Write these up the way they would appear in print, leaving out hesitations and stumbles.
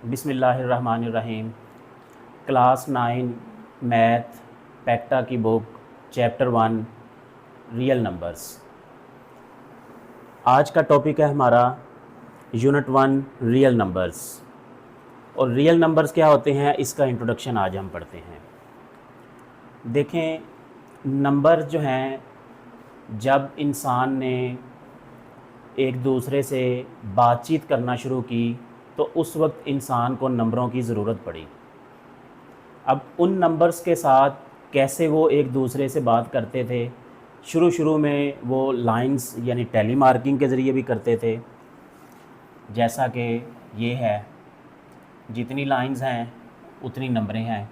बिस्मिल्लाहिर्रहमानिर्रहीम। Class 9 math पैक्टा की book chapter 1 real numbers. आज का टॉपिक है हमारा यूनिट 1 रियल नंबर्स। और रियल नंबर्स क्या होते हैं इसका इंट्रोडक्शन आज हम पढ़ते हैं। देखें, नंबर जो हैं, जब इंसान ने एक दूसरे से बातचीत करना शुरू की तो उस वक्त इंसान को नंबरों की ज़रूरत पड़ी। अब उन नंबर्स के साथ कैसे वो एक दूसरे से बात करते थे। शुरू में वो लाइंस यानी टेली मार्किंग के ज़रिए भी करते थे, जैसा कि ये है, जितनी लाइंस हैं उतनी नंबरें हैं।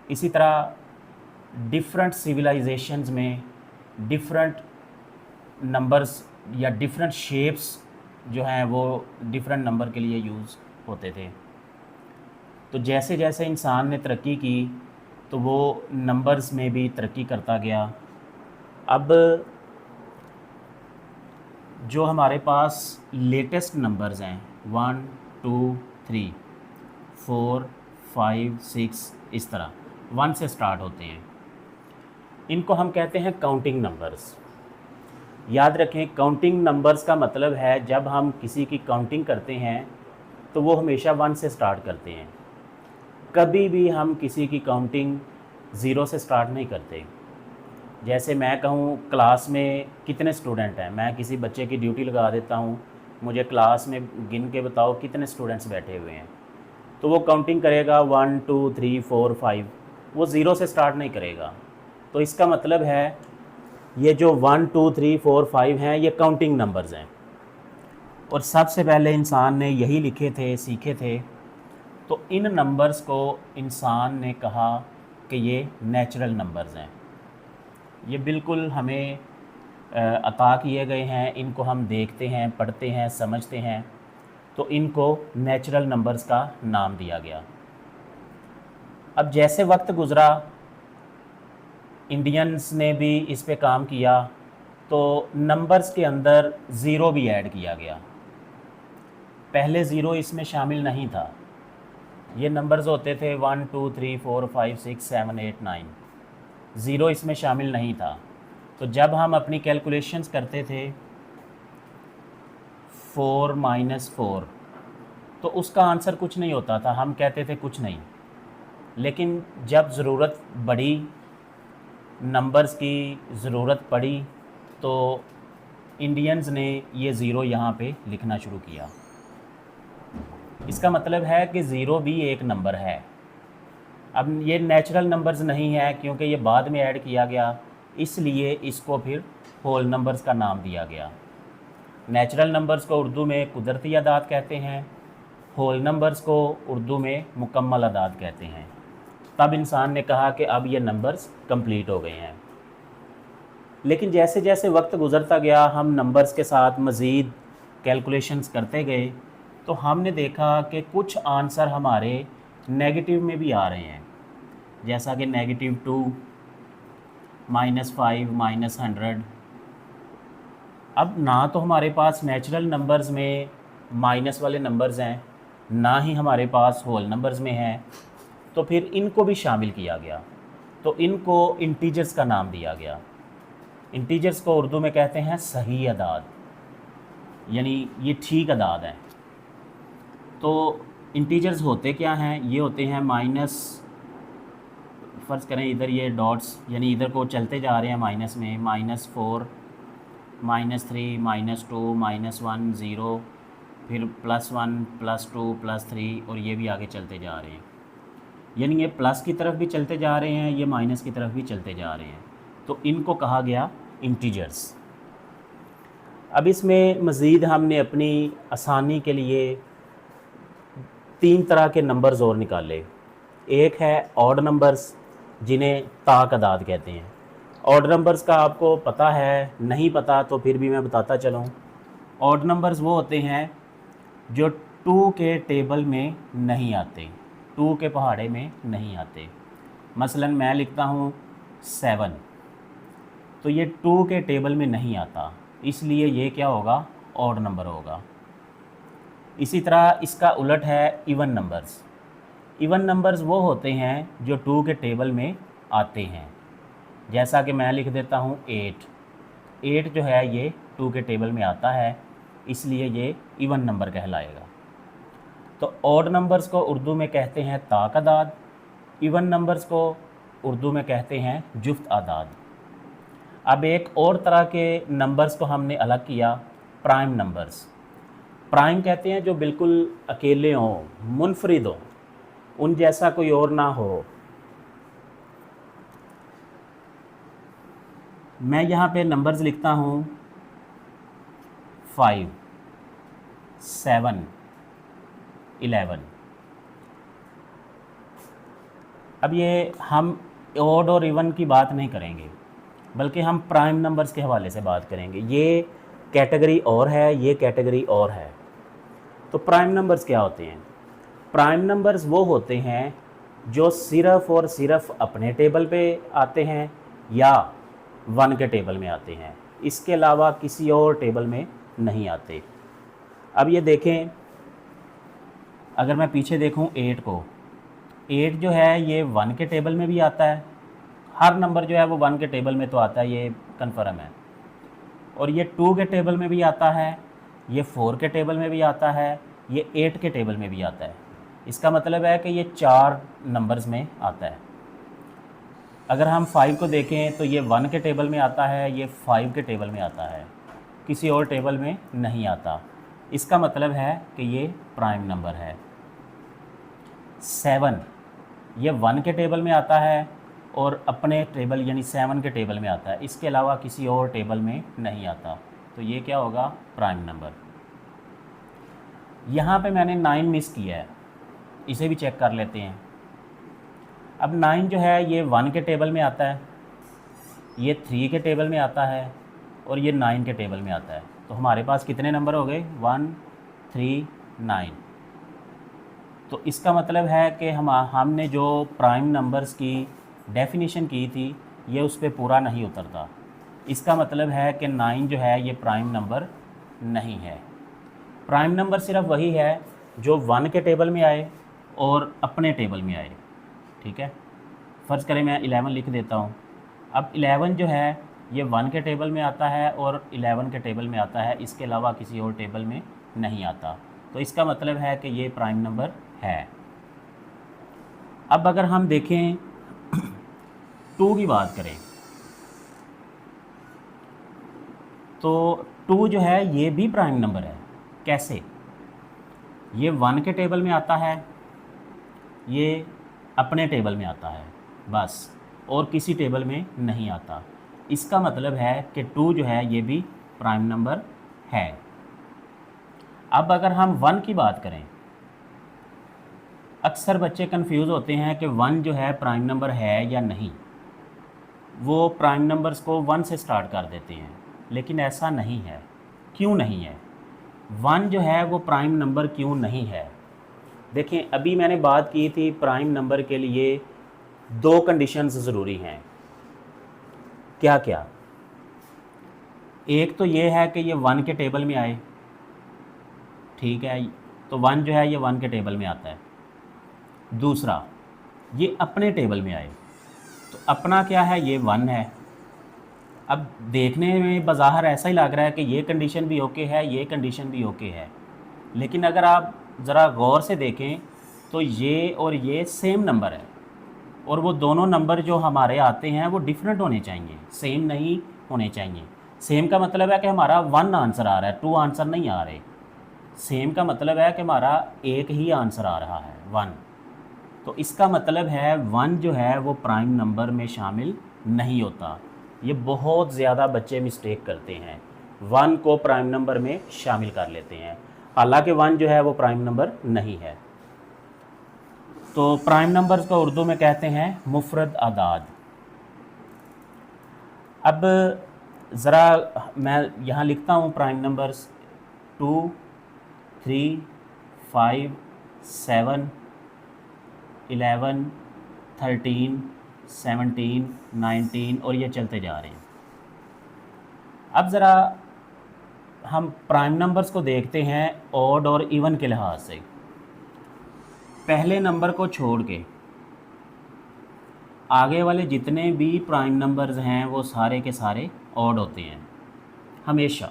इसी तरह डिफरेंट सिविलाइजेशंस में डिफरेंट नंबर्स या डिफरेंट शेप्स जो हैं वो डिफरेंट नंबर के लिए यूज़ होते थे। तो जैसे जैसे इंसान ने तरक्की की तो वो नंबर्स में भी तरक्की करता गया। अब जो हमारे पास लेटेस्ट नंबर्स हैं 1 2 3 4 5 6 इस तरह 1 से स्टार्ट होते हैं, इनको हम कहते हैं काउंटिंग नंबर्स। याद रखें, काउंटिंग नंबर्स का मतलब है जब हम किसी की काउंटिंग करते हैं तो वो हमेशा 1 से स्टार्ट करते हैं। कभी भी हम किसी की काउंटिंग 0 से स्टार्ट नहीं करते। जैसे मैं कहूँ क्लास में कितने स्टूडेंट हैं, मैं किसी बच्चे की ड्यूटी लगा देता हूँ, मुझे क्लास में गिन के बताओ कितने स्टूडेंट्स बैठे हुए हैं, तो वो काउंटिंग करेगा 1 2 3 4 5, वो 0 से स्टार्ट नहीं करेगा। तो इसका मतलब है ये जो 1 2 3 4 5 हैं ये काउंटिंग नंबर्स हैं, और सबसे पहले इंसान ने यही लिखे थे, सीखे थे। तो इन नंबर्स को इंसान ने कहा कि ये नेचुरल नंबर्स हैं, ये बिल्कुल हमें अता किए गए हैं, इनको हम देखते हैं, पढ़ते हैं, समझते हैं, तो इनको नेचुरल नंबर्स का नाम दिया गया। अब जैसे वक्त गुज़रा, इंडियंस ने भी इस पे काम किया, तो नंबर्स के अंदर ज़ीरो भी ऐड किया गया। पहले ज़ीरो इसमें शामिल नहीं था। ये नंबर्स होते थे 1 2 3 4 5 6 7 8 9, ज़ीरो इसमें शामिल नहीं था। तो जब हम अपनी कैलकुलेशंस करते थे 4 - 4, तो उसका आंसर कुछ नहीं होता था, हम कहते थे कुछ नहीं। लेकिन जब ज़रूरत बढ़ी, नंबर्स की ज़रूरत पड़ी, तो इंडियंस ने ये ज़ीरो यहाँ पे लिखना शुरू किया। इसका मतलब है कि ज़ीरो भी एक नंबर है। अब ये नेचुरल नंबर्स नहीं है क्योंकि ये बाद में ऐड किया गया, इसलिए इसको फिर होल नंबर्स का नाम दिया गया। नेचुरल नंबर्स को उर्दू में कुदरती अदाद कहते हैं, होल नंबर्स को उर्दू में मुकम्मल अदाद कहते हैं। तब इंसान ने कहा कि अब ये नंबर्स कंप्लीट हो गए हैं। लेकिन जैसे जैसे वक्त गुज़रता गया, हम नंबर्स के साथ मज़ीद कैलकुलेशंस करते गए, तो हमने देखा कि कुछ आंसर हमारे नेगेटिव में भी आ रहे हैं, जैसा कि -2 -5 -100। अब ना तो हमारे पास नेचुरल नंबर्स में माइनस वाले नंबर्स हैं, ना ही हमारे पास होल नंबर्स में हैं, तो फिर इनको भी शामिल किया गया। तो इनको इंटीजर्स का नाम दिया गया। इंटीजर्स को उर्दू में कहते हैं सही अदाद, यानी ये ठीक अदाद हैं। तो इंटीजर्स होते क्या हैं? ये होते हैं माइनस, फ़र्ज़ करें इधर ये डॉट्स, यानी इधर को चलते जा रहे हैं माइनस में, -4 -3 -2 -1 0, फिर +1 +2 +3, और ये भी आगे चलते जा रहे हैं। यानी ये प्लस की तरफ भी चलते जा रहे हैं, ये माइनस की तरफ भी चलते जा रहे हैं। तो इनको कहा गया इंटीजर्स। अब इसमें मज़ीद हमने अपनी आसानी के लिए 3 तरह के नंबर्स और निकाले। एक है ऑड नंबर्स, जिन्हें ताक अदाद कहते हैं। ऑड नंबर्स का आपको पता है, नहीं पता तो फिर भी मैं बताता चलूँ। ऑड नंबर्स वो होते हैं जो 2 के टेबल में नहीं आते, 2 के पहाड़े में नहीं आते। मसलन मैं लिखता हूँ 7, तो ये 2 के टेबल में नहीं आता, इसलिए ये क्या होगा? ऑड नंबर होगा। इसी तरह इसका उलट है इवन नंबर्स। इवन नंबर्स वो होते हैं जो 2 के टेबल में आते हैं, जैसा कि मैं लिख देता हूँ 8। 8 जो है ये 2 के टेबल में आता है, इसलिए ये इवन नंबर कहलाएगा। तो ऑड नंबर्स को उर्दू में कहते हैं ताकदाद, इवन नंबर्स को उर्दू में कहते हैं जुफ्त आदाद। अब एक और तरह के नंबर्स को हमने अलग किया, प्राइम नंबर्स। प्राइम कहते हैं जो बिल्कुल अकेले हों, मुनफरिद हों, उन जैसा कोई और ना हो। मैं यहाँ पे नंबर्स लिखता हूँ 5, 7, 11। अब ये हम ऑड और इवन की बात नहीं करेंगे, बल्कि हम प्राइम नंबर्स के हवाले से बात करेंगे। ये कैटेगरी और है, ये कैटेगरी और है। तो प्राइम नंबर्स क्या होते हैं? प्राइम नंबर्स वो होते हैं जो सिर्फ़ और सिर्फ अपने टेबल पे आते हैं या 1 के टेबल में आते हैं, इसके अलावा किसी और टेबल में नहीं आते। अब ये देखें, अगर मैं पीछे देखूं 8 को, 8 जो है ये 1 के टेबल में भी आता है। हर नंबर जो है वो 1 के टेबल में तो आता है, ये कन्फर्म है। और ये 2 के टेबल में भी आता है, ये 4 के टेबल में भी आता है, ये 8 के टेबल में भी आता है। इसका मतलब है कि ये 4 नंबर्स में आता है। अगर हम 5 को देखें तो ये 1 के टेबल में आता है, ये 5 के टेबल में आता है, किसी और टेबल में नहीं आता। इसका मतलब है कि ये प्राइम नंबर है। 7 ये 1 के टेबल में आता है और अपने टेबल यानी 7 के टेबल में आता है, इसके अलावा किसी और टेबल में नहीं आता। तो ये क्या होगा? Prime number. यहाँ पे मैंने 9 मिस किया है, इसे भी चेक कर लेते हैं। अब 9 जो है ये 1 के टेबल में आता है, ये 3 के टेबल में आता है और ये 9 के टेबल में आता है। तो हमारे पास कितने नंबर हो गए? 1, 3, 9। तो इसका मतलब है कि हमने जो प्राइम नंबर्स की डेफिनेशन की थी ये उस पर पूरा नहीं उतरता। इसका मतलब है कि 9 जो है ये प्राइम नंबर नहीं है। प्राइम नंबर सिर्फ वही है जो 1 के टेबल में आए और अपने टेबल में आए। ठीक है, फ़र्ज़ करें मैं 11 लिख देता हूँ। अब 11 जो है ये 1 के टेबल में आता है और 11 के टेबल में आता है, इसके अलावा किसी और टेबल में नहीं आता। तो इसका मतलब है कि ये प्राइम नंबर है। अब अगर हम देखें 2 की बात करें तो 2 जो है ये भी प्राइम नंबर है। कैसे? ये 1 के टेबल में आता है, ये अपने टेबल में आता है बस, और किसी टेबल में नहीं आता। इसका मतलब है कि 2 जो है ये भी प्राइम नंबर है। अब अगर हम 1 की बात करें, अक्सर बच्चे कंफ्यूज होते हैं कि 1 जो है प्राइम नंबर है या नहीं। वो प्राइम नंबर्स को 1 से स्टार्ट कर देते हैं, लेकिन ऐसा नहीं है। क्यों नहीं है? 1 जो है वो प्राइम नंबर क्यों नहीं है? देखें, अभी मैंने बात की थी प्राइम नंबर के लिए 2 कंडीशंस ज़रूरी हैं। क्या क्या? एक तो ये है कि ये 1 के टेबल में आए। ठीक है, तो 1 जो है ये 1 के टेबल में आता है। दूसरा, ये अपने टेबल में आए। तो अपना क्या है? ये 1 है। अब देखने में बज़ाहिर ऐसा ही लग रहा है कि ये कंडीशन भी ओके है, ये कंडीशन भी ओके है, लेकिन अगर आप ज़रा गौर से देखें तो ये और ये सेम नंबर है, और वो दोनों नंबर जो हमारे आते हैं वो डिफरेंट होने चाहिए, सेम नहीं होने चाहिए। सेम का मतलब है कि हमारा 1 आंसर आ रहा है, 2 आंसर नहीं आ रहे। सेम का मतलब है कि हमारा एक ही आंसर आ रहा है, 1। तो इसका मतलब है 1 जो है वो प्राइम नंबर में शामिल नहीं होता। ये बहुत ज़्यादा बच्चे मिस्टेक करते हैं, 1 को प्राइम नंबर में शामिल कर लेते हैं, हालांकि 1 जो है वो प्राइम नंबर नहीं है। तो प्राइम नंबर्स को उर्दू में कहते हैं मुफरद आदाद। अब ज़रा मैं यहाँ लिखता हूँ प्राइम नंबर्स 2, 3, 5, 7, 11, 13, 17, 19 और ये चलते जा रहे हैं। अब ज़रा हम प्राइम नंबर्स को देखते हैं ऑड और इवन के लिहाज से। पहले नंबर को छोड़ के आगे वाले जितने भी प्राइम नंबर्स हैं वो सारे के सारे ऑड होते हैं हमेशा।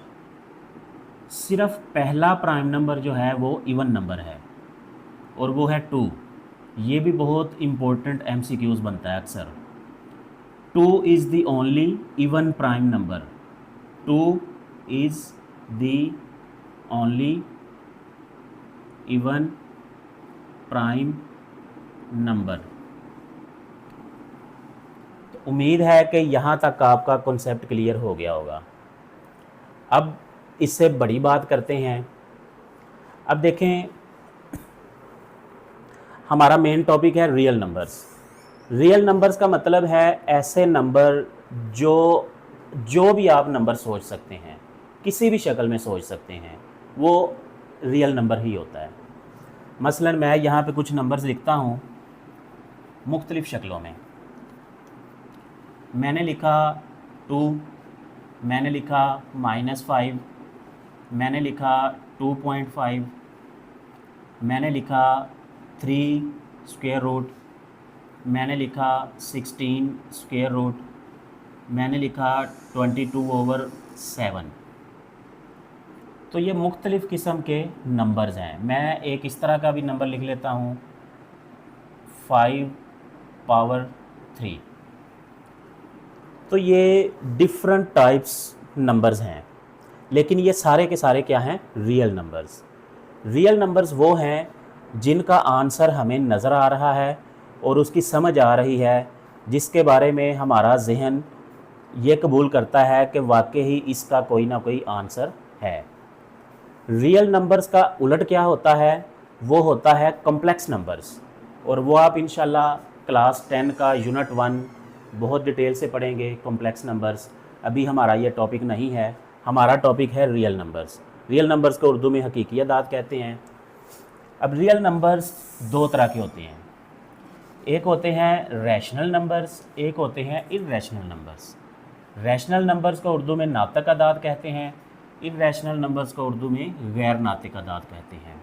सिर्फ पहला प्राइम नंबर जो है वो इवन नंबर है और वो है 2। ये भी बहुत इम्पोर्टेंट MCQs बनता है अक्सर। 2 is the only even prime number. 2 is the only even prime number. तो उम्मीद है कि यहाँ तक आपका कॉन्सेप्ट क्लियर हो गया होगा। अब इससे बड़ी बात करते हैं। अब देखें, हमारा मेन टॉपिक है रियल नंबर्स। रियल नंबर्स का मतलब है ऐसे नंबर जो भी आप नंबर सोच सकते हैं, किसी भी शक्ल में सोच सकते हैं, वो रियल नंबर ही होता है। मसलन मैं यहाँ पे कुछ नंबर्स लिखता हूँ मुख्तलिफ़ शक्लों में। मैंने लिखा 2, मैंने लिखा -5, मैंने लिखा 2.5, मैंने लिखा 3 स्क्वायर रूट, मैंने लिखा 16 स्क्वायर रूट, मैंने लिखा 22/7। तो ये मुख्तलिफ़ किस्म के नंबर्स हैं। मैं एक इस तरह का भी नंबर लिख लेता हूँ 5/3। तो ये डिफरेंट टाइप्स नंबर्स हैं, लेकिन ये सारे के सारे क्या हैं? Real numbers. रियल नंबर्स वो हैं जिनका आंसर हमें नज़र आ रहा है और उसकी समझ आ रही है, जिसके बारे में हमारा जहन ये कबूल करता है कि वाकई ही इसका कोई ना कोई आंसर है। रियल नंबर्स का उलट क्या होता है? वो होता है कॉम्प्लेक्स नंबर्स, और वो आप इंशाल्लाह क्लास 10 का यूनिट 1 बहुत डिटेल से पढ़ेंगे। कॉम्प्लेक्स नंबर्स अभी हमारा ये टॉपिक नहीं है, हमारा टॉपिक है रियल नंबर्स। रियल नंबर्स को उर्दू में हकीकी अदाद कहते हैं। अब रियल नंबर्स दो तरह के होते हैं, एक होते हैं रैशनल नंबर्स, एक होते हैं इर्रेशनल नंबर्स। रैशनल नंबर्स को उर्दू में नातिक अदाद कहते हैं, इर्रेशनल नंबर्स को उर्दू में गैर नातिक अदाद कहते हैं।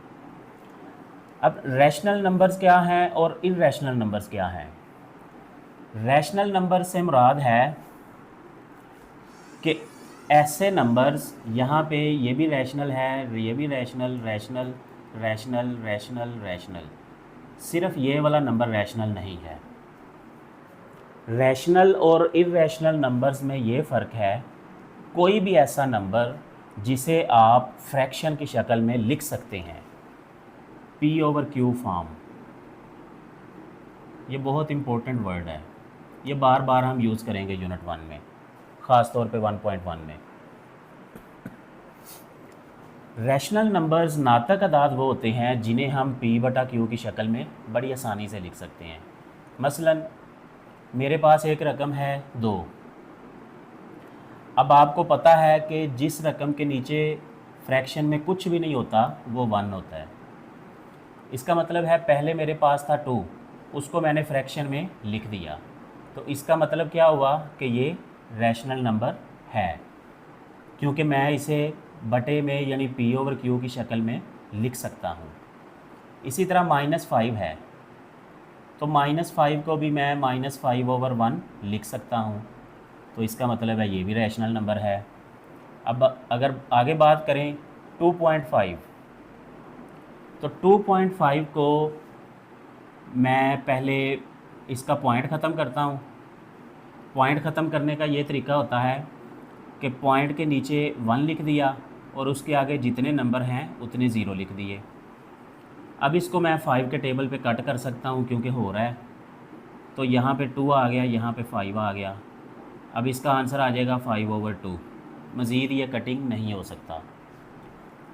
अब रैशनल नंबर्स क्या हैं और इर्रेशनल नंबर्स क्या हैं? रैशनल नंबर से मुराद है कि ऐसे नंबर्स, यहाँ पे ये भी रैशनल है, ये भी rational, rational rational rational rational, सिर्फ ये वाला नंबर रैशनल नहीं है। रैशनल और इर्रेशनल नंबर्स में ये फ़र्क है, कोई भी ऐसा नंबर जिसे आप फ्रैक्शन की शक्ल में लिख सकते हैं, P/Q फॉर्म। ये बहुत इम्पोर्टेंट वर्ड है, ये बार बार हम यूज़ करेंगे यूनिट 1 में, ख़ास तौर पे 1.1 में। रैशनल नंबर्स नातिक अदाद वो होते हैं जिन्हें हम P/Q की शक्ल में बड़ी आसानी से लिख सकते हैं। मसलन मेरे पास एक रकम है 2। अब आपको पता है कि जिस रकम के नीचे फ्रैक्शन में कुछ भी नहीं होता वो 1 होता है। इसका मतलब है पहले मेरे पास था 2, उसको मैंने फ्रैक्शन में लिख दिया, तो इसका मतलब क्या हुआ कि ये रैशनल नंबर है, क्योंकि मैं इसे बटे में यानी P/Q की शक्ल में लिख सकता हूँ। इसी तरह -5 है, तो -5 को भी मैं -5/1 लिख सकता हूँ, तो इसका मतलब है ये भी रैशनल नंबर है। अब अगर आगे बात करें 2.5, तो 2.5 को मैं पहले इसका पॉइंट ख़त्म करता हूँ। पॉइंट ख़त्म करने का ये तरीका होता है कि पॉइंट के नीचे 1 लिख दिया और उसके आगे जितने नंबर हैं उतने 0 लिख दिए। अब इसको मैं 5 के टेबल पे कट कर सकता हूँ क्योंकि हो रहा है, तो यहाँ पे 2 आ गया, यहाँ पे 5 आ गया। अब इसका आंसर आ जाएगा 5/2। मज़ीद ये कटिंग नहीं हो सकता।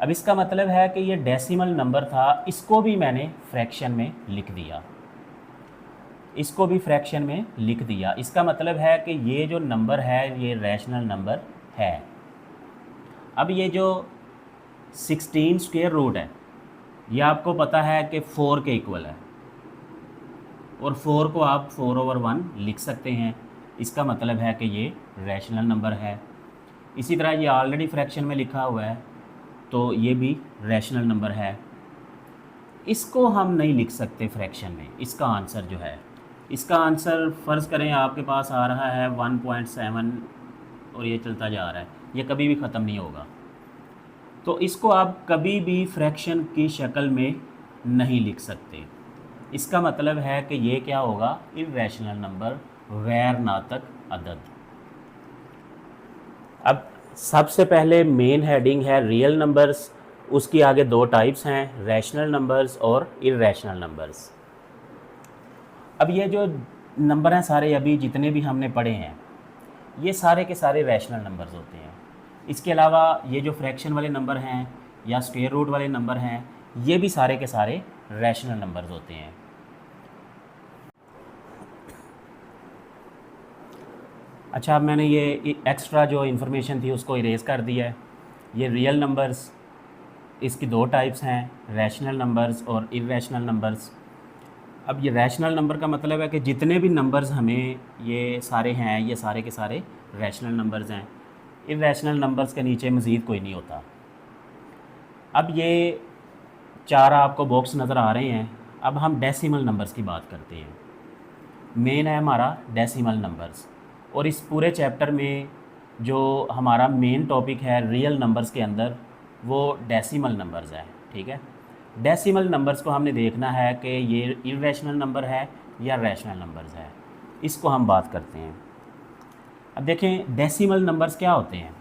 अब इसका मतलब है कि ये डेसिमल नंबर था, इसको भी मैंने फ्रैक्शन में लिख दिया, इसको भी फ्रैक्शन में लिख दिया। इसका मतलब है कि ये जो नंबर है ये रैशनल नंबर है। अब ये जो 16 स्क्वायर रूट है, ये आपको पता है कि 4 के इक्वल है, और 4 को आप 4/1 लिख सकते हैं। इसका मतलब है कि ये रैशनल नंबर है। इसी तरह ये ऑलरेडी फ्रैक्शन में लिखा हुआ है, तो ये भी रैशनल नंबर है। इसको हम नहीं लिख सकते फ्रैक्शन में। इसका आंसर जो है, इसका आंसर फ़र्ज़ करें आपके पास आ रहा है 1.7 और ये चलता जा रहा है, ये कभी भी ख़त्म नहीं होगा। तो इसको आप कभी भी फ्रैक्शन की शक्ल में नहीं लिख सकते। इसका मतलब है कि ये क्या होगा, इर्रेशनल नंबर, गैर नातक अदद। अब सबसे पहले मेन हेडिंग है रियल नंबर्स, उसकी आगे दो टाइप्स हैं, रैशनल नंबर्स और इर्रेशनल नंबर्स। अब ये जो नंबर हैं सारे अभी जितने भी हमने पढ़े हैं, ये सारे के सारे रैशनल नंबर्स होते हैं। इसके अलावा ये जो फ्रैक्शन वाले नंबर हैं या स्क्वायर रूट वाले नंबर हैं, ये भी सारे के सारे रैशनल नंबर्स होते हैं। अच्छा, अब मैंने ये एक्स्ट्रा जो इन्फॉर्मेशन थी उसको इरेज कर दिया है। ये रियल नंबर्स, इसकी दो टाइप्स हैं, रैशनल नंबर्स और इर्रेशनल नंबर्स। अब ये रैशनल नंबर का मतलब है कि जितने भी नंबर्स हमें ये सारे हैं, ये सारे के सारे रैशनल नंबर्स हैं। इर्रेशनल नंबर्स के नीचे मज़ीद कोई नहीं होता। अब ये चार आपको बॉक्स नज़र आ रहे हैं। अब हम डेसिमल नंबर्स की बात करते हैं। मेन है हमारा डेसिमल नंबर्स, और इस पूरे चैप्टर में जो हमारा मेन टॉपिक है रियल नंबर्स के अंदर, वो डेसिमल नंबर्स है। ठीक है, डेसिमल नंबर्स को हमने देखना है कि ये इर्रेशनल नंबर है या रैशनल नंबर्स है, इसको हम बात करते हैं। अब देखें डेसिमल नंबर्स क्या होते हैं।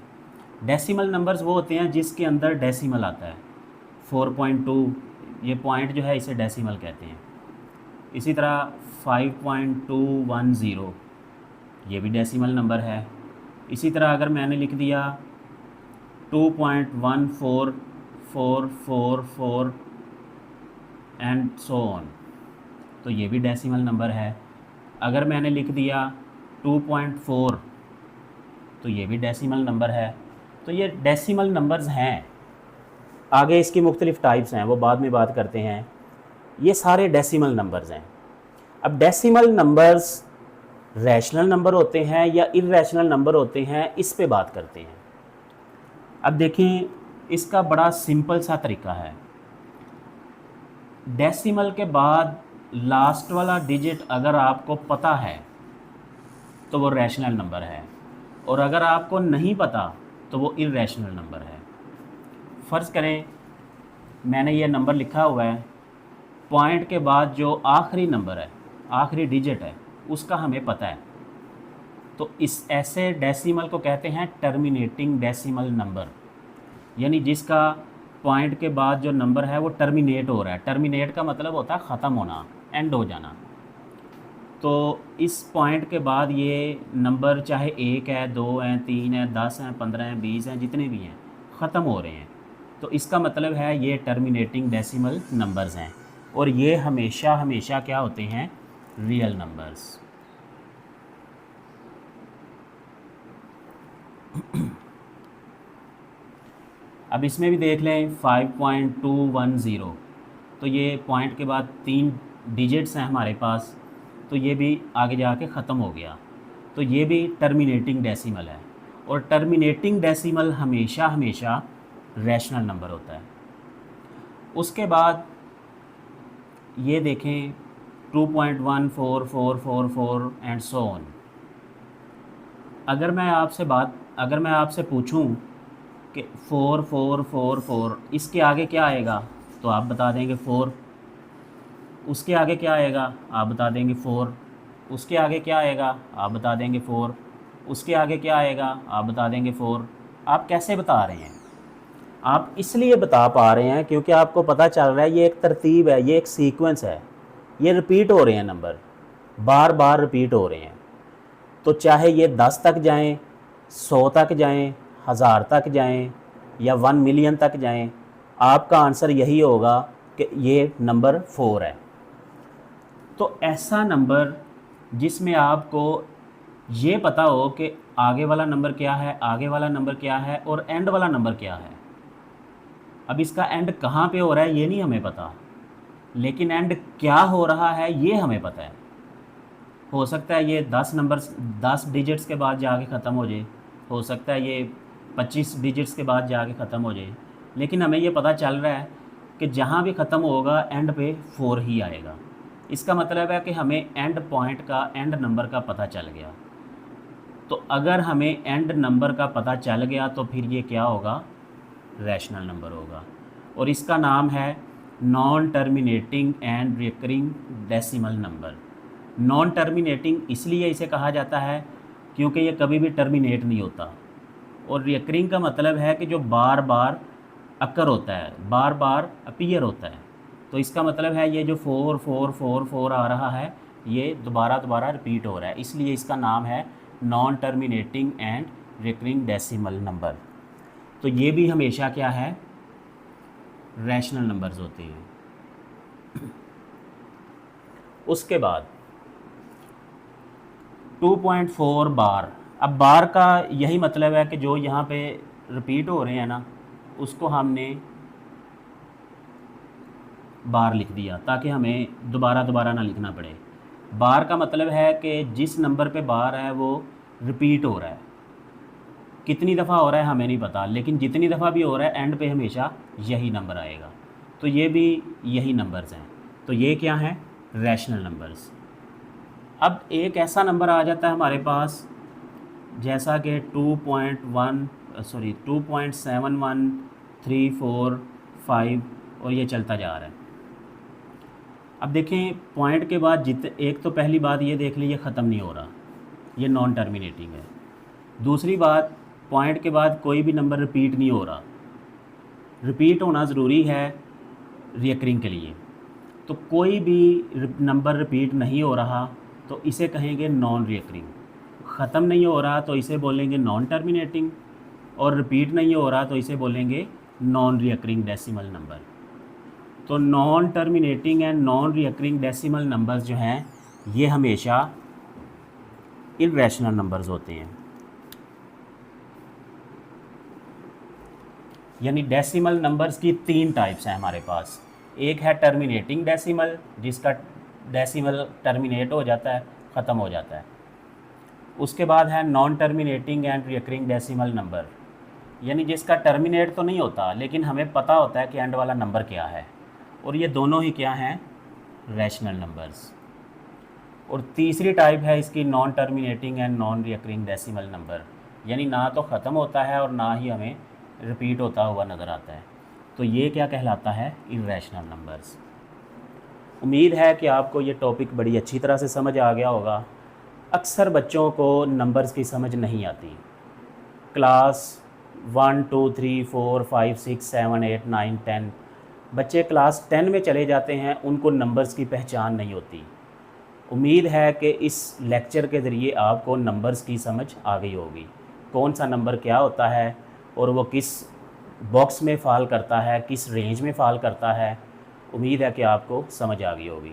डेसिमल नंबर्स वो होते हैं जिसके अंदर डेसिमल आता है। 4.2, ये पॉइंट जो है इसे डेसिमल कहते हैं। इसी तरह 5.210, ये भी डेसिमल नंबर है। इसी तरह अगर मैंने लिख दिया 2.14444 एंड सो ऑन, तो ये भी डेसिमल नंबर है। अगर मैंने लिख दिया 2.4, तो ये भी डेसिमल नंबर है। तो ये डेसिमल नंबर्स हैं। आगे इसकी मुख्तलिफ़ टाइप्स हैं, वो बाद में बात करते हैं। ये सारे डेसिमल नंबर्स हैं। अब डेसिमल नंबर्स रैशनल नंबर होते हैं या इर्रेशनल नंबर होते हैं, इस पे बात करते हैं। अब देखें, इसका बड़ा सिंपल सा तरीका है। डेसिमल के बाद लास्ट वाला डिजिट अगर आपको पता है तो वो रैशनल नंबर है, और अगर आपको नहीं पता तो वो इर्रेशनल नंबर है। फ़र्ज़ करें मैंने ये नंबर लिखा हुआ है, पॉइंट के बाद जो आखिरी नंबर है, आखिरी डिजिट है, उसका हमें पता है, तो इस ऐसे डेसिमल को कहते हैं टर्मिनेटिंग डेसिमल नंबर, यानी जिसका पॉइंट के बाद जो नंबर है वो टर्मिनेट हो रहा है। टर्मिनेट का मतलब होता है ख़त्म होना, एंड हो जाना। तो इस पॉइंट के बाद ये नंबर चाहे 1 है, 2 है, 3 है, 10 हैं, 15 हैं, 20 हैं, जितने भी हैं, ख़त्म हो रहे हैं, तो इसका मतलब है ये टर्मिनेटिंग डेसिमल नंबर्स हैं, और ये हमेशा हमेशा क्या होते हैं, रियल नंबर्स। अब इसमें भी देख लें 5.210, तो ये पॉइंट के बाद 3 डिजिट्स हैं हमारे पास, तो ये भी आगे जाके ख़त्म हो गया, तो ये भी टर्मिनेटिंग डेसिमल है। और टर्मिनेटिंग डेसिमल हमेशा हमेशा रैशनल नंबर होता है। उसके बाद ये देखें 2.14444 एंड सो ऑन। अगर मैं आपसे पूछूं कि 4444, इसके आगे क्या आएगा, तो आप बता देंगे 4। उसके आगे क्या आएगा, आप बता देंगे 4। उसके आगे क्या आएगा, आप बता देंगे 4। उसके आगे क्या आएगा, आप बता देंगे 4। आप कैसे बता रहे हैं? आप इसलिए बता पा रहे हैं क्योंकि आपको पता चल रहा है ये एक तरतीब है, ये एक सीक्वेंस है, ये रिपीट हो रहे हैं, नंबर बार बार रिपीट हो रहे हैं। तो चाहे ये 10 तक जाएं, 100 तक जाएं, 1000 तक जाएं या 1 मिलियन तक जाएं, आपका आंसर यही होगा कि ये नंबर 4 है। तो ऐसा नंबर जिसमें आपको ये पता हो कि आगे वाला नंबर क्या है, आगे वाला नंबर क्या है और एंड वाला नंबर क्या है। अब इसका एंड कहाँ पे हो रहा है ये नहीं हमें पता, लेकिन एंड क्या हो रहा है ये हमें पता है। हो सकता है ये 10 डिजिट्स के बाद जाके ख़त्म हो जाए, हो सकता है ये 25 डिजिट्स के बाद जाके ख़त्म हो जाए, लेकिन हमें ये पता चल रहा है कि जहाँ भी ख़त्म होगा एंड पे 4 ही आएगा। इसका मतलब है कि हमें एंड पॉइंट का, एंड नंबर का पता चल गया। तो अगर हमें एंड नंबर का पता चल गया तो फिर ये क्या होगा, रैशनल नंबर होगा। और इसका नाम है non terminating and recurring decimal number. Non terminating इसलिए इसे कहा जाता है क्योंकि ये कभी भी टर्मिनेट नहीं होता, और रिकरिंग का मतलब है कि जो बार बार अकर होता है, बार बार अपीयर होता है। तो इसका मतलब है ये जो 4 4 4 4 आ रहा है ये दोबारा दोबारा रिपीट हो रहा है, इसलिए इसका नाम है non terminating and recurring decimal number. तो ये भी हमेशा क्या है, रैशनल नंबर्स होते हैं। उसके बाद 2.4 बार। अब बार का यही मतलब है कि जो यहाँ पे रिपीट हो रहे हैं ना, उसको हमने बार लिख दिया ताकि हमें दोबारा दोबारा ना लिखना पड़े। बार का मतलब है कि जिस नंबर पे बार है वो रिपीट हो रहा है, कितनी दफ़ा हो रहा है हमें नहीं पता, लेकिन जितनी दफ़ा भी हो रहा है एंड पे हमेशा यही नंबर आएगा। तो ये भी यही नंबर्स हैं। तो ये क्या हैं, रैशनल नंबर्स। अब एक ऐसा नंबर आ जाता है हमारे पास जैसा कि 2.7134 और ये चलता जा रहा है। अब देखें पॉइंट के बाद एक तो पहली बात ये देख लीजिए ख़त्म नहीं हो रहा, ये नॉन टर्मिनेटिंग है। दूसरी बात, पॉइंट के बाद कोई भी नंबर रिपीट नहीं हो रहा। रिपीट होना ज़रूरी है रिकरिंग के लिए। तो कोई भी नंबर रिपीट नहीं हो रहा तो इसे कहेंगे नॉन रिकरिंग। ख़त्म नहीं हो रहा तो इसे बोलेंगे नॉन टर्मिनेटिंग, और रिपीट नहीं हो रहा तो इसे बोलेंगे नॉन रिकरिंग डेसिमल नंबर। तो non terminating and non recurring decimal numbers जो हैं ये हमेशा इर्रेशनल नंबर्स होते हैं। यानी डेसिमल नंबर्स की 3 टाइप्स हैं हमारे पास। एक है टर्मिनेटिंग डेसिमल, जिसका डेसिमल टर्मिनेट हो जाता है, ख़त्म हो जाता है। उसके बाद है non terminating and recurring decimal number, यानी जिसका टर्मिनेट तो नहीं होता लेकिन हमें पता होता है कि एंड वाला नंबर क्या है, और ये दोनों ही क्या हैं, रैशनल नंबर्स। और तीसरी टाइप है इसकी non terminating and non recurring decimal number, यानी ना तो ख़त्म होता है और ना ही हमें रिपीट होता हुआ नज़र आता है। तो ये क्या कहलाता है, इर्रेशनल नंबर्स। उम्मीद है कि आपको ये टॉपिक बड़ी अच्छी तरह से समझ आ गया होगा। अक्सर बच्चों को नंबर्स की समझ नहीं आती। क्लास 1 2 3 4 5 6 7 8 9 10 बच्चे क्लास 10 में चले जाते हैं, उनको नंबर्स की पहचान नहीं होती। उम्मीद है कि इस लेक्चर के ज़रिए आपको नंबर्स की समझ आ गई होगी, कौन सा नंबर क्या होता है और वो किस बॉक्स में फ़ॉल करता है, किस रेंज में फ़ॉल करता है। उम्मीद है कि आपको समझ आ गई होगी।